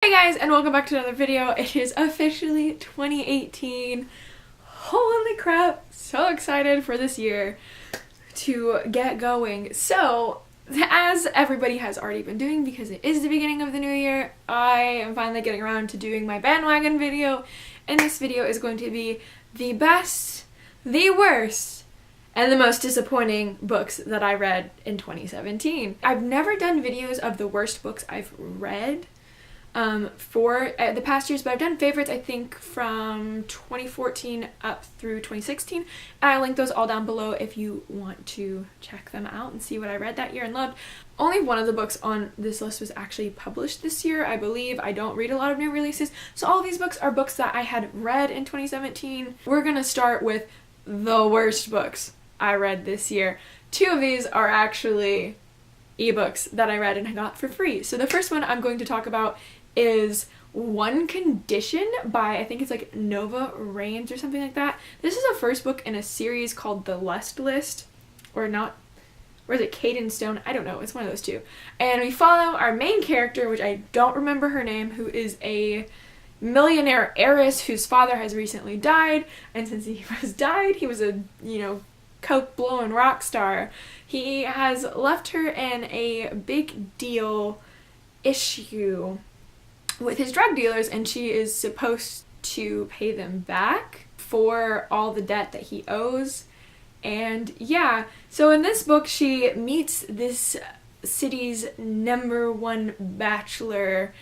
Hey guys, and welcome back to another video. It is officially 2018. Holy crap, so excited for this year to get going. So, as everybody has already been doing because it is the beginning of the new year, I am finally getting around to doing my bandwagon video, and this video is going to be the best, the worst, and the most disappointing books that I read in 2017. I've never done videos of the worst books I've read for the past years, but I've done favorites I think from 2014 up through 2016, and I link those all down below if you want to check them out and see what I read that year and loved. Only one of the books on this list was actually published this year, I believe. I don't read a lot of new releases, so all these books are books that I had read in 2017. We're gonna start with the worst books I read this year. Two of these are actually ebooks that I read and I got for free. So the first one I'm going to talk about is One Condition by, I think it's like Nova Reigns or something like that. This is a first book in a series called The Lust List, or not, or is it Caden Stone? I don't know, it's one of those two. And we follow our main character, which I don't remember her name, who is a millionaire heiress whose father has recently died, and since he has died, he was a, coke blowing rock star. He has left her in a big deal issue with his drug dealers, and she is supposed to pay them back for all the debt that he owes. And yeah, so in this book she meets this city's #1 bachelor,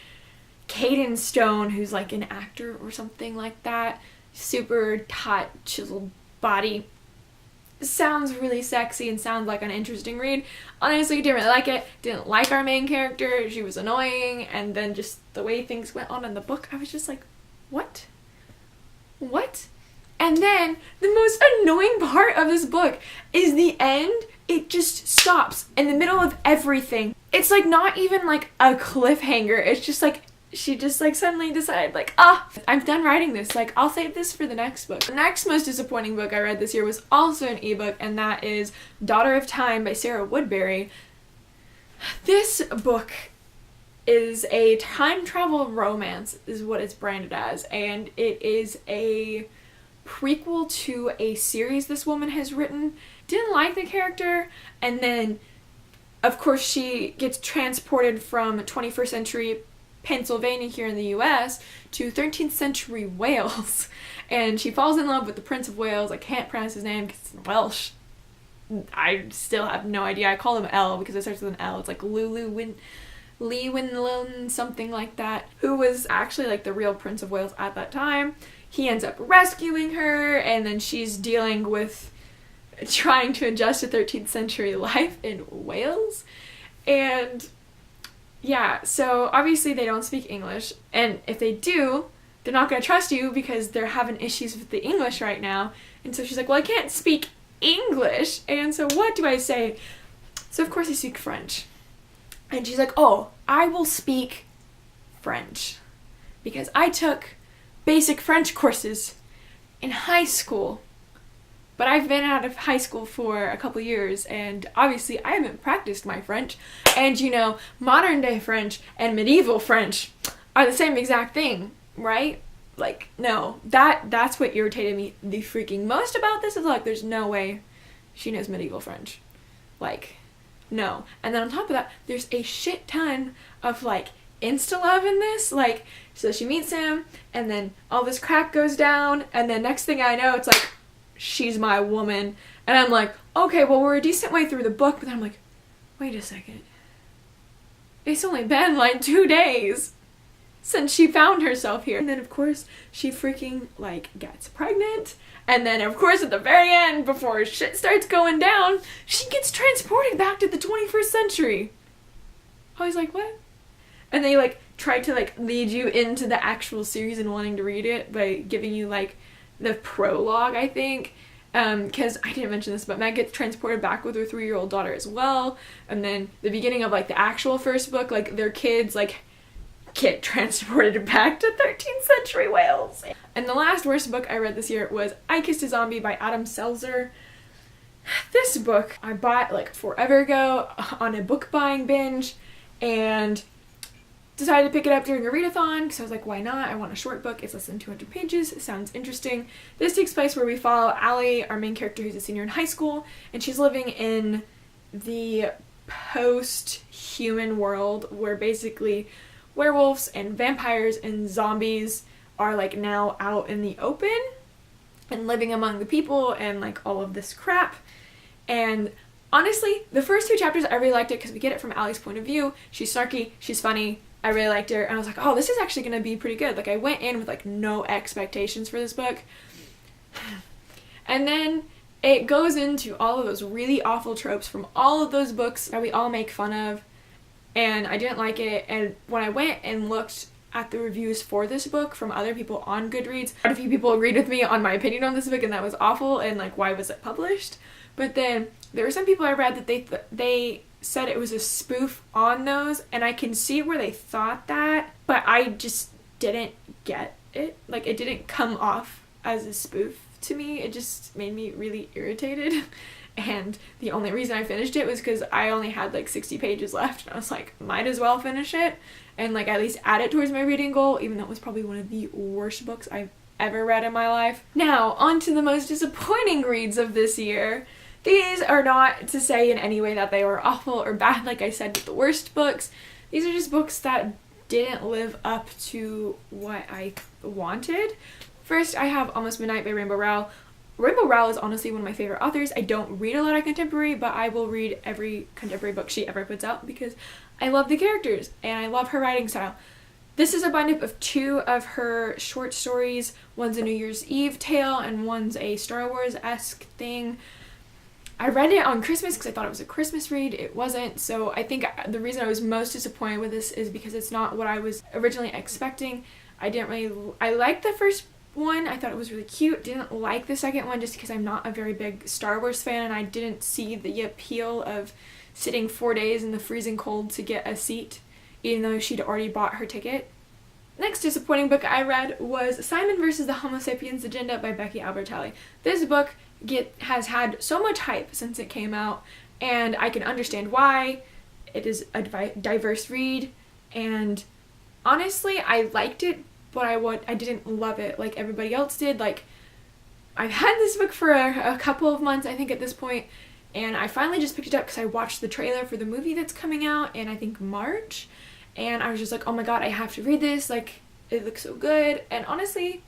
Caden Stone, who's like an actor or something like that. Super hot, chiseled body. Sounds really sexy and sounds like an interesting read. Honestly, didn't really like it. Didn't like our main character. She was annoying, and then just the way things went on in the book, I was just like, what? What? And then the most annoying part of this book is the end. It just stops in the middle of everything. It's like not even like a cliffhanger. It's just like she just like suddenly decided like, I'm done writing this, like I'll save this for the next book. The next most disappointing book I read this year was also an ebook, and that is Daughter of Time by Sarah Woodbury. This book is a time travel romance is what it's branded as, and it is a prequel to a series this woman has written. Didn't like the character, and then of course she gets transported from 21st century Pennsylvania here in the US to 13th century Wales, and she falls in love with the Prince of Wales. I can't pronounce his name because it's Welsh. I still have no idea. I call him L because it starts with an L. It's like Lee Winlun, something like that, who was actually like the real Prince of Wales at that time. He ends up rescuing her, and then she's dealing with trying to adjust to 13th century life in Wales. And yeah, so obviously they don't speak English, and if they do, they're not going to trust you because they're having issues with the English right now. And so she's like, well, I can't speak English, and so what do I say? So of course I speak French. And she's like, oh, I will speak French because I took basic French courses in high school. But I've been out of high school for a couple years, and obviously I haven't practiced my French. And modern day French and medieval French are the same exact thing, right? Like, no, that's what irritated me the freaking most about this is like, there's no way she knows medieval French. Like, no. And then on top of that, there's a shit ton of like insta-love in this. Like, so she meets him, and then all this crap goes down, and then next thing I know, it's like, she's my woman. And I'm like, okay, well, we're a decent way through the book, but then I'm like, wait a second. It's only been like 2 days since she found herself here. And then of course she freaking like gets pregnant, and then of course at the very end, before shit starts going down, she gets transported back to the 21st century. I was like, what? And they like try to like lead you into the actual series and wanting to read it by giving you like the prologue, I think, because I didn't mention this, but Meg gets transported back with her 3-year-old daughter as well, and then the beginning of like the actual first book, like their kids like get transported back to 13th century Wales. And the last worst book I read this year was I Kissed a Zombie by Adam Selzer. This book I bought like forever ago on a book buying binge, and decided to pick it up during a readathon because I was like, why not? I want a short book. It's less than 200 pages. It sounds interesting. This takes place where we follow Allie, our main character, who's a senior in high school, and she's living in the post-human world where basically werewolves and vampires and zombies are like now out in the open and living among the people and like all of this crap. And honestly, the first 2 chapters I really liked it because we get it from Allie's point of view. She's snarky, she's funny, I really liked her, and I was like, oh, this is actually going to be pretty good. Like, I went in with like no expectations for this book. And then it goes into all of those really awful tropes from all of those books that we all make fun of, and I didn't like it. And when I went and looked at the reviews for this book from other people on Goodreads, quite a few people agreed with me on my opinion on this book, and that was awful, and like, why was it published? But then there were some people I read that they said it was a spoof on those, and I can see where they thought that, but I just didn't get it. Like, it didn't come off as a spoof to me. It just made me really irritated. And the only reason I finished it was because I only had like 60 pages left, and I was like, might as well finish it and like at least add it towards my reading goal, even though it was probably one of the worst books I've ever read in my life. Now, on to the most disappointing reads of this year. These are not to say in any way that they were awful or bad, like I said with the worst books. These are just books that didn't live up to what I wanted. First, I have Almost Midnight by Rainbow Rowell. Rainbow Rowell is honestly one of my favorite authors. I don't read a lot of contemporary, but I will read every contemporary book she ever puts out because I love the characters and I love her writing style. This is a bind-up of 2 of her short stories. One's a New Year's Eve tale and one's a Star Wars-esque thing. I read it on Christmas because I thought it was a Christmas read. It wasn't, so I think the reason I was most disappointed with this is because it's not what I was originally expecting. I liked the first one. I thought it was really cute. Didn't like the second one just because I'm not a very big Star Wars fan, and I didn't see the appeal of sitting 4 days in the freezing cold to get a seat, even though she'd already bought her ticket. Next disappointing book I read was Simon vs. the Homo Sapiens Agenda by Becky Albertalli. This book has had so much hype since it came out, and I can understand why. It is a diverse read, and honestly, I liked it, but I didn't love it like everybody else did. Like, I've had this book for a couple of months, I think, at this point, and I finally just picked it up because I watched the trailer for the movie that's coming out in, I think, March, and I was just like, oh my god, I have to read this, like, it looks so good. And honestly,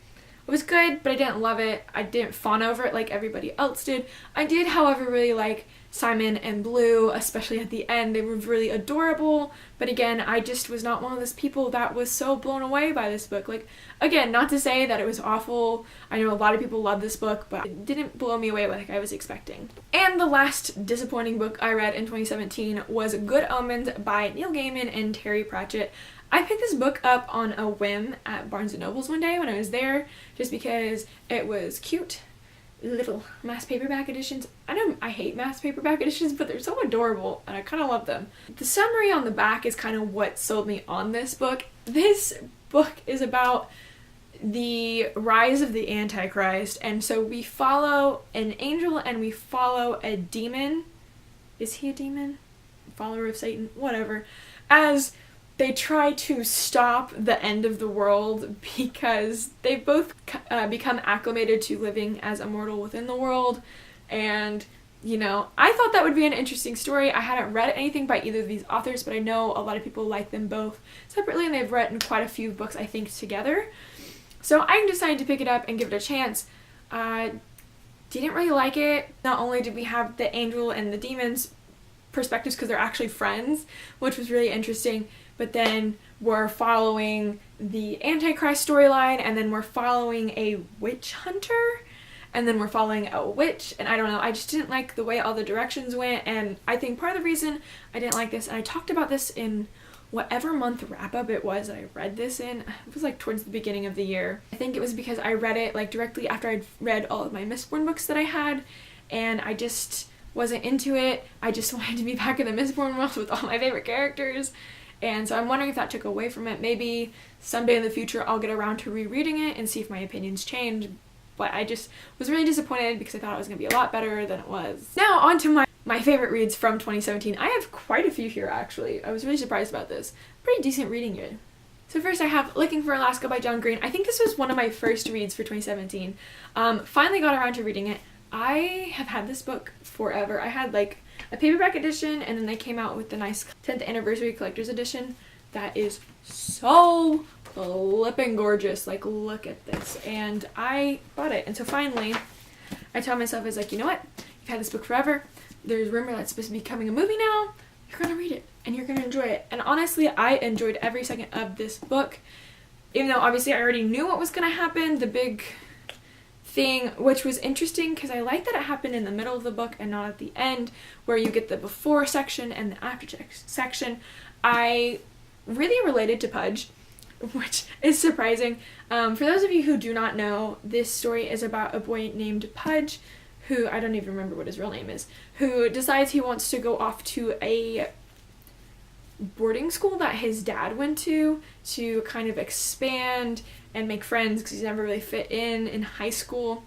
it was good, but I didn't love it. I didn't fawn over it like everybody else did. I did, however, really like Simon and Blue, especially at the end. They were really adorable, but again, I just was not one of those people that was so blown away by this book. Like, again, not to say that it was awful. I know a lot of people love this book, but it didn't blow me away like I was expecting. And the last disappointing book I read in 2017 was Good Omens by Neil Gaiman and Terry Pratchett. I picked this book up on a whim at Barnes & Noble's one day when I was there, just because it was cute. Little mass paperback editions. I know I hate mass paperback editions, but they're so adorable and I kind of love them. The summary on the back is kind of what sold me on this book. This book is about the rise of the Antichrist, and so we follow an angel and we follow a demon. Is he a demon? Follower of Satan? Whatever. As they try to stop the end of the world because they've both become acclimated to living as immortal within the world. And, you know, I thought that would be an interesting story. I hadn't read anything by either of these authors, but I know a lot of people like them both separately, and they've written quite a few books, I think, together. So I decided to pick it up and give it a chance. Didn't really like it. Not only did we have the angel and the demon's perspectives because they're actually friends, which was really interesting, but then we're following the Antichrist storyline, and then we're following a witch hunter, and then we're following a witch, and I don't know, I just didn't like the way all the directions went, and I think part of the reason I didn't like this, and I talked about this in whatever month wrap-up it was that I read this in, it was like towards the beginning of the year. I think it was because I read it like directly after I'd read all of my Mistborn books that I had, and I just wasn't into it. I just wanted to be back in the Mistborn world with all my favorite characters. And so I'm wondering if that took away from it. Maybe someday in the future I'll get around to rereading it and see if my opinions change. But I just was really disappointed because I thought it was going to be a lot better than it was. Now on to my my favorite reads from 2017. I have quite a few here, actually. I was really surprised about this. Pretty decent reading year. So first I have Looking for Alaska by John Green. I think this was one of my first reads for 2017. Finally got around to reading it. I have had this book forever. I had like a paperback edition, and then they came out with the nice 10th anniversary collector's edition that is so flipping gorgeous. Like, look at this. And I bought it. And so finally, I told myself, I was like, you know what? You've had this book forever. There's rumor that's supposed to be becoming a movie now. You're going to read it, and you're going to enjoy it. And honestly, I enjoyed every second of this book. Even though, obviously, I already knew what was going to happen. The big thing, which was interesting, because I like that it happened in the middle of the book and not at the end, where you get the before section and the after section. I really related to Pudge, which is surprising. For those of you who do not know, this story is about a boy named Pudge, who, I don't even remember what his real name is, who decides he wants to go off to a boarding school that his dad went to kind of expand and make friends, because he's never really fit in high school.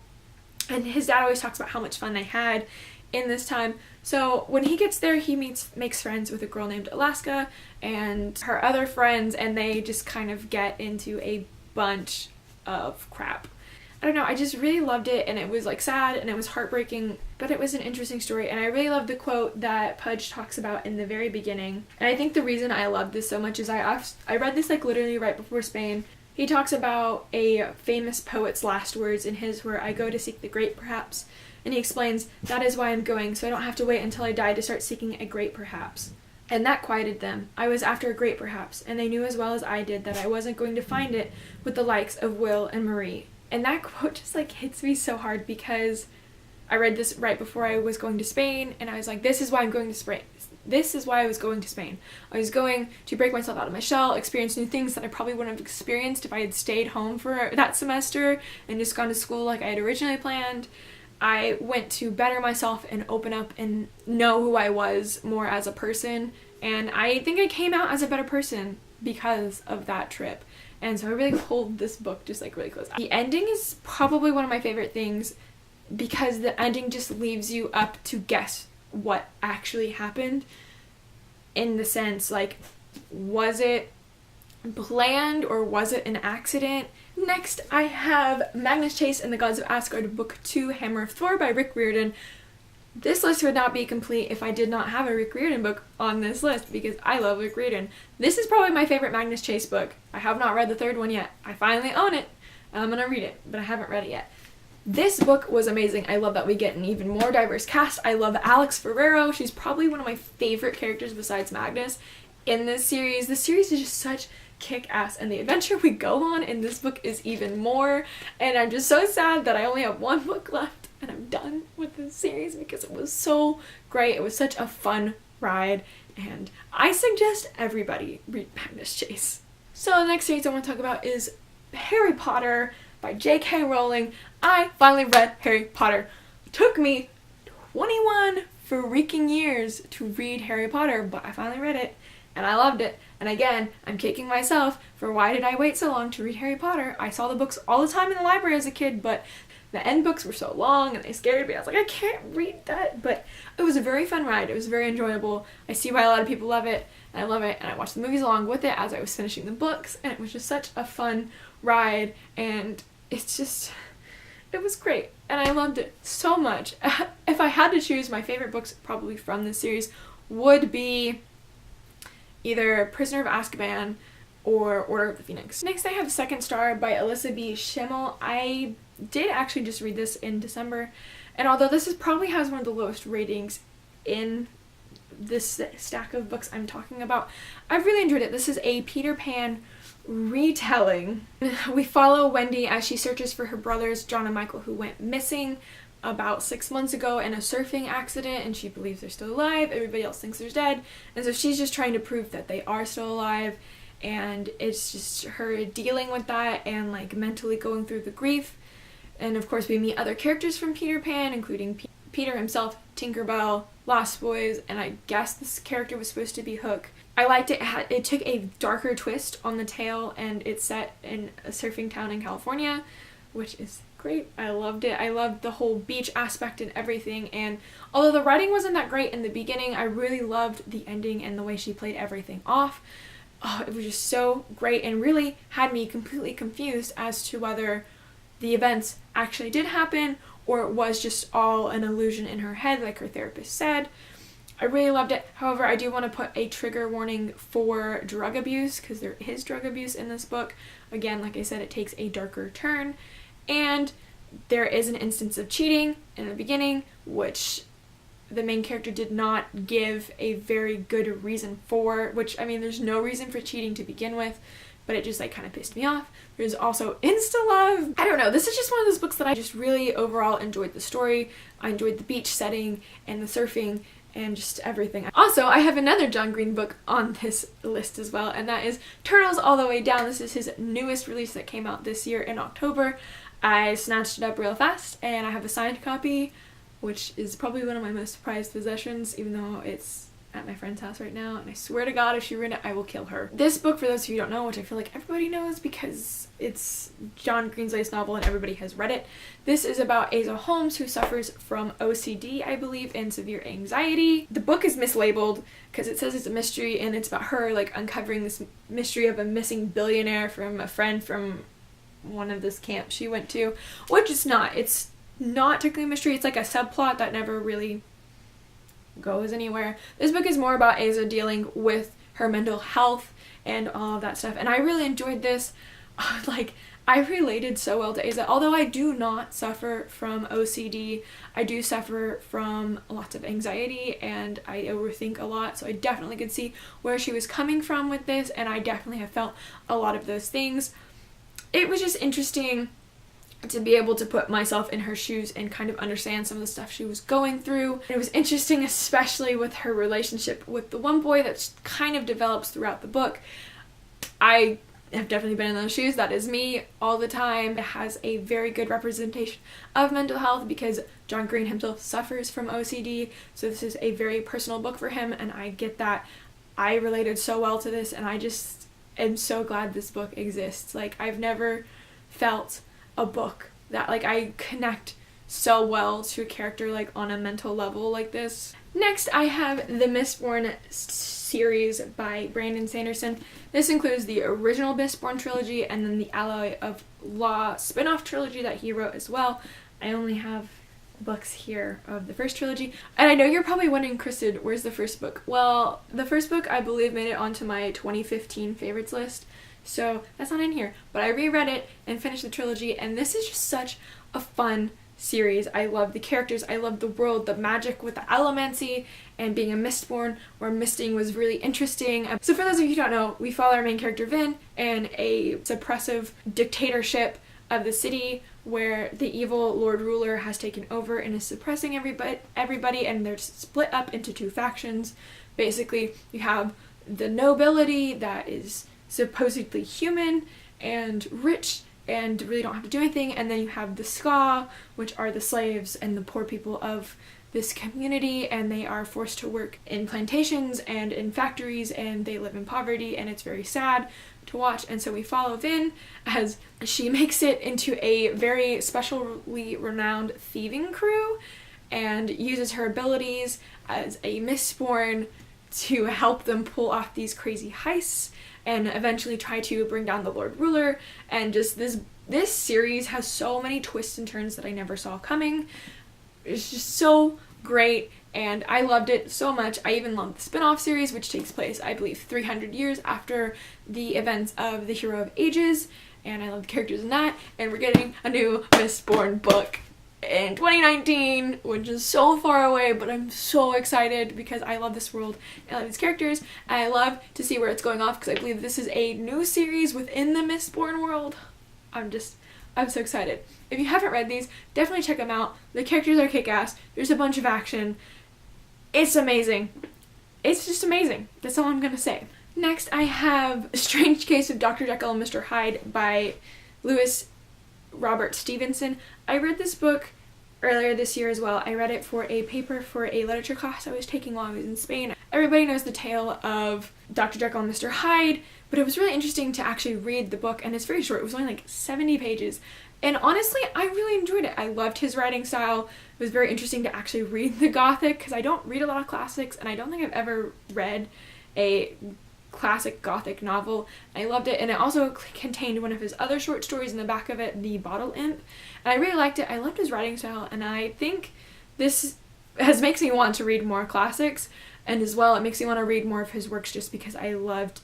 And his dad always talks about how much fun they had in this time. So when he gets there, he makes friends with a girl named Alaska and her other friends, and they just kind of get into a bunch of crap. I don't know, I just really loved it, and it was like sad and it was heartbreaking, but it was an interesting story. And I really loved the quote that Pudge talks about in the very beginning. And I think the reason I loved this so much is I read this like literally right before Spain. He talks about a famous poet's last words in his, where I go to seek the great perhaps. And he explains, that is why I'm going, so I don't have to wait until I die to start seeking a great perhaps. And that quieted them. I was after a great perhaps, and they knew as well as I did that I wasn't going to find it with the likes of Will and Marie. And that quote just like hits me so hard, because I read this right before I was going to Spain, and I was like, this is why I'm going to Spain. This is why I was going to Spain. I was going to break myself out of my shell, experience new things that I probably wouldn't have experienced if I had stayed home for that semester and just gone to school like I had originally planned. I went to better myself and open up and know who I was more as a person. And I think I came out as a better person because of that trip. And so I really hold this book just like really close. The ending is probably one of my favorite things, because the ending just leaves you up to guess what actually happened, in the sense like, was it planned or was it an accident? Next I have Magnus Chase and the Gods of Asgard Book 2 Hammer of Thor by Rick Riordan. This list would not be complete if I did not have a Rick Riordan book on this list, because I love Rick Riordan. This is probably my favorite Magnus Chase book. I have not read the third one yet. I finally own it, and I'm gonna read it, but I haven't read it yet. This book was amazing. I love that we get an even more diverse cast. I love Alex Ferrero. She's probably one of my favorite characters besides Magnus in this series. The series is just such kick-ass, and the adventure we go on in this book is even more. And I'm just so sad that I only have one book left and I'm done with this series, because it was so great. It was such a fun ride, and I suggest everybody read Magnus Chase. So the next series I want to talk about is Harry Potter by J.K. Rowling. I finally read Harry Potter. It took me 21 freaking years to read Harry Potter, but I finally read it, and I loved it. And again, I'm kicking myself for why did I wait so long to read Harry Potter? I saw the books all the time in the library as a kid, but the end books were so long and they scared me. I was like, I can't read that. But it was a very fun ride. It was very enjoyable. I see why a lot of people love it, and I love it. And I watched the movies along with it as I was finishing the books, and it was just such a fun ride. And it's just, it was great. And I loved it so much. If I had to choose, my favorite books probably from this series would be either Prisoner of Azkaban or Order of the Phoenix. Next I have Second Star by Alyssa B. Schimmel. I did actually just read this in December, and although this probably has one of the lowest ratings in this stack of books I'm talking about, I've really enjoyed it. This is a Peter Pan retelling. We follow Wendy as she searches for her brothers John and Michael, who went missing about 6 months ago in a surfing accident, and she believes they're still alive. Everybody else thinks they're dead, and so she's just trying to prove that they are still alive. And it's just her dealing with that and like mentally going through the grief. And of course we meet other characters from Peter Pan, including Peter himself, Tinkerbell, Lost Boys, and I guess this character was supposed to be Hook. I liked it. It took a darker twist on the tale, and it's set in a surfing town in California, which is great. I loved it. I loved the whole beach aspect and everything, and although the writing wasn't that great in the beginning, I really loved the ending and the way she played everything off. Oh, it was just so great and really had me completely confused as to whether the events actually did happen or it was just all an illusion in her head, like her therapist said. I really loved it. However, I do want to put a trigger warning for drug abuse, because there is drug abuse in this book. Again, like I said, it takes a darker turn, and there is an instance of cheating in the beginning, which the main character did not give a very good reason for, which, I mean, there's no reason for cheating to begin with, but it just like kind of pissed me off. There's also insta-love. I don't know, this is just one of those books that I just really overall enjoyed the story. I enjoyed the beach setting and the surfing and just everything. Also, I have another John Green book on this list as well, and that is Turtles All the Way Down. This is his newest release that came out this year in October. I snatched it up real fast, and I have a signed copy, which is probably one of my most prized possessions, even though it's at my friend's house right now, and I swear to God, if she read it, I will kill her. This book, for those of you who don't know, which I feel like everybody knows because it's John Green's latest novel and everybody has read it, this is about Asa Holmes, who suffers from OCD, I believe, and severe anxiety. The book is mislabeled because it says it's a mystery, and it's about her like uncovering this mystery of a missing billionaire from a friend from one of this camp she went to, which it's not. It's not technically a mystery. It's like a subplot that never really goes anywhere. This book is more about Asa dealing with her mental health and all of that stuff, and I really enjoyed this. Like, I related so well to Asa. Although I do not suffer from OCD, I do suffer from lots of anxiety and I overthink a lot, so I definitely could see where she was coming from with this, and I definitely have felt a lot of those things. It was just interesting to be able to put myself in her shoes and kind of understand some of the stuff she was going through. It was interesting, especially with her relationship with the one boy that kind of develops throughout the book. I have definitely been in those shoes. That is me all the time. It has a very good representation of mental health because John Green himself suffers from OCD, so this is a very personal book for him, and I get that. I related so well to this, and I just am so glad this book exists. Like, I've never felt a book that like I connect so well to a character like on a mental level like this. Next, I have the Mistborn series by Brandon Sanderson. This includes the original Mistborn trilogy and then the Alloy of Law spin-off trilogy that he wrote as well. I only have books here of the first trilogy, and I know you're probably wondering, Kristen, where's the first book? Well, the first book I believe made it onto my 2015 favorites list, so that's not in here, but I reread it and finished the trilogy, and this is just such a fun series. I love the characters, I love the world, the magic with the allomancy, and being a Mistborn where misting was really interesting. So for those of you who don't know, we follow our main character Vin and a suppressive dictatorship of the city where the evil Lord Ruler has taken over and is suppressing everybody, and they're split up into two factions. Basically, you have the nobility that is supposedly human and rich and really don't have to do anything, and then you have the Ska, which are the slaves and the poor people of this community, and they are forced to work in plantations and in factories, and they live in poverty, and it's very sad to watch. And so we follow Vin as she makes it into a very specially renowned thieving crew and uses her abilities as a Mistborn to help them pull off these crazy heists and eventually try to bring down the Lord Ruler. And just this series has so many twists and turns that I never saw coming. It's just so great, and I loved it so much. I even loved the spin-off series, which takes place, I believe, 300 years after the events of The Hero of Ages, and I love the characters in that, and we're getting a new Mistborn book in 2019, which is so far away, but I'm so excited because I love this world, and I love these characters, and I love to see where it's going off because I believe this is a new series within the Mistborn world. I'm so excited. If you haven't read these, definitely check them out. The characters are kick-ass. There's a bunch of action. It's amazing. It's just amazing. That's all I'm gonna say. Next, I have A Strange Case of Dr. Jekyll and Mr. Hyde by Lewis Robert Stevenson. I read this book earlier this year as well. I read it for a paper for a literature class I was taking while I was in Spain. Everybody knows the tale of Dr. Jekyll and Mr. Hyde, But it was really interesting to actually read the book, and it's very short. It was only like 70 pages. And honestly, I really enjoyed it. I loved his writing style. It was very interesting to actually read the Gothic, because I don't read a lot of classics, and I don't think I've ever read a classic Gothic novel. I loved it, and it also contained one of his other short stories in the back of it, The Bottle Imp, and I really liked it. I loved his writing style, and I think this makes me want to read more classics, and as well it makes me want to read more of his works just because I loved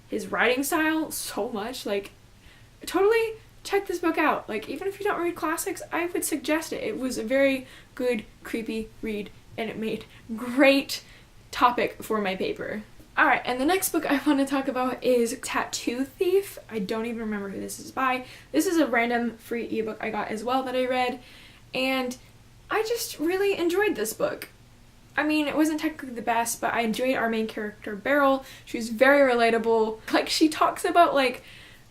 his writing style so much. Like, totally check this book out. Like, even if you don't read classics, I would suggest it. It was a very good, creepy read, and it made great topic for my paper. Alright, and the next book I want to talk about is Tattoo Thief. I don't even remember who this is by. This is a random free ebook I got as well that I read, and I just really enjoyed this book. I mean, it wasn't technically the best, but I enjoyed our main character, Beryl. She was very relatable. Like, she talks about, like,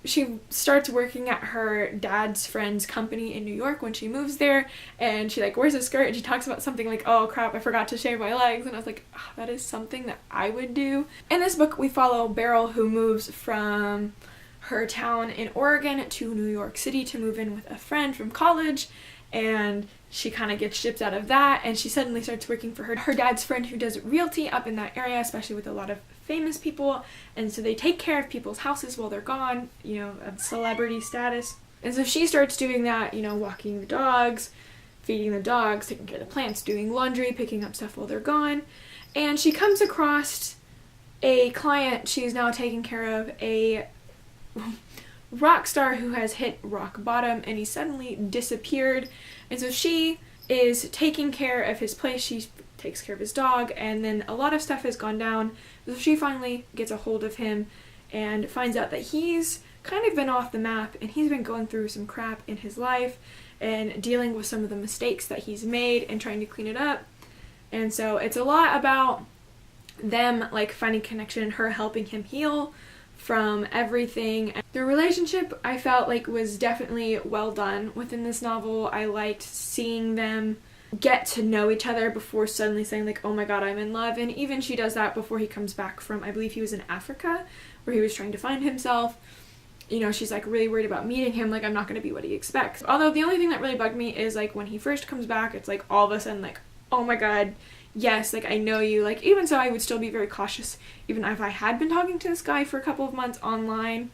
she starts working at her dad's friend's company in New York when she moves there, and she like wears a skirt, and she talks about something like, oh crap, I forgot to shave my legs, and I was like, oh, that is something that I would do. In this book we follow Beryl, who moves from her town in Oregon to New York City to move in with a friend from college, and she kind of gets shipped out of that, and she suddenly starts working for her dad's friend who does realty up in that area, especially with a lot of famous people, and so they take care of people's houses while they're gone, you know, of celebrity status. And so she starts doing that, you know, walking the dogs, feeding the dogs, taking care of the plants, doing laundry, picking up stuff while they're gone, and she comes across a client she's now taking care of, a rock star who has hit rock bottom, and he suddenly disappeared, and so she is taking care of his place. She takes care of his dog, and then a lot of stuff has gone down, so she finally gets a hold of him and finds out that he's kind of been off the map, and he's been going through some crap in his life and dealing with some of the mistakes that he's made and trying to clean it up. And so it's a lot about them like finding connection, her helping him heal from everything. The relationship I felt like was definitely well done within this novel. I liked seeing them get to know each other before suddenly saying like, oh my god, I'm in love. And even she does that before he comes back from, I believe he was in Africa, where he was trying to find himself. You know, she's like really worried about meeting him, like I'm not going to be what he expects. Although the only thing that really bugged me is like when he first comes back, it's like all of a sudden like, oh my god, yes, like I know you. Like even so, I would still be very cautious, even if I had been talking to this guy for a couple of months online.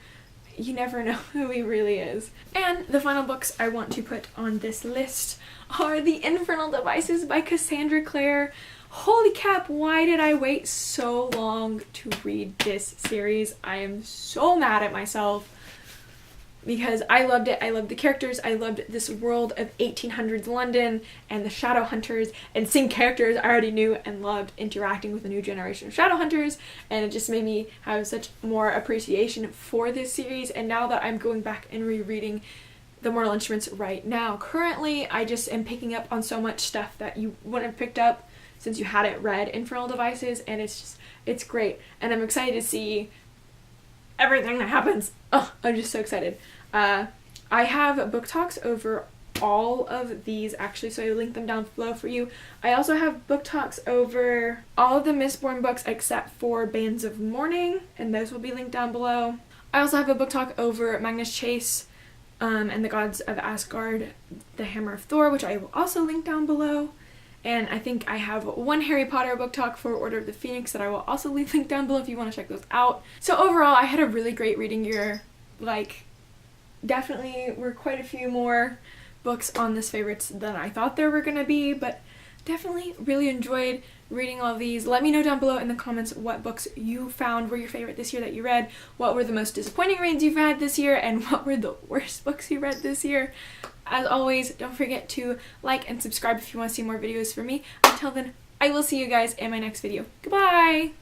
You never know who he really is. And the final books I want to put on this list are The Infernal Devices by Cassandra Clare. Holy cap, why did I wait so long to read this series? I am so mad at myself because I loved it. I loved the characters. I loved this world of 1800s London and the shadow hunters, and seeing characters I already knew and loved interacting with a new generation of shadow hunters, and it just made me have such more appreciation for this series. And now that I'm going back and rereading The Mortal Instruments right now, currently I just am picking up on so much stuff that you wouldn't have picked up since you hadn't read Infernal Devices, and it's great, and I'm excited to see everything that happens. Oh, I'm just so excited. I have book talks over all of these actually, so I will link them down below for you. I also have book talks over all of the Mistborn books except for Bands of Mourning, and those will be linked down below. I also have a book talk over Magnus Chase and the Gods of Asgard, The Hammer of Thor, which I will also link down below. And I think I have one Harry Potter book talk for Order of the Phoenix that I will also leave linked down below if you want to check those out. So overall, I had a really great reading year. Like, definitely were quite a few more books on this favorites than I thought there were going to be, but definitely really enjoyed reading all of these. Let me know down below in the comments what books you found were your favorite this year that you read, what were the most disappointing reads you've had this year, and what were the worst books you read this year. As always, don't forget to like and subscribe if you want to see more videos from me. Until then, I will see you guys in my next video. Goodbye!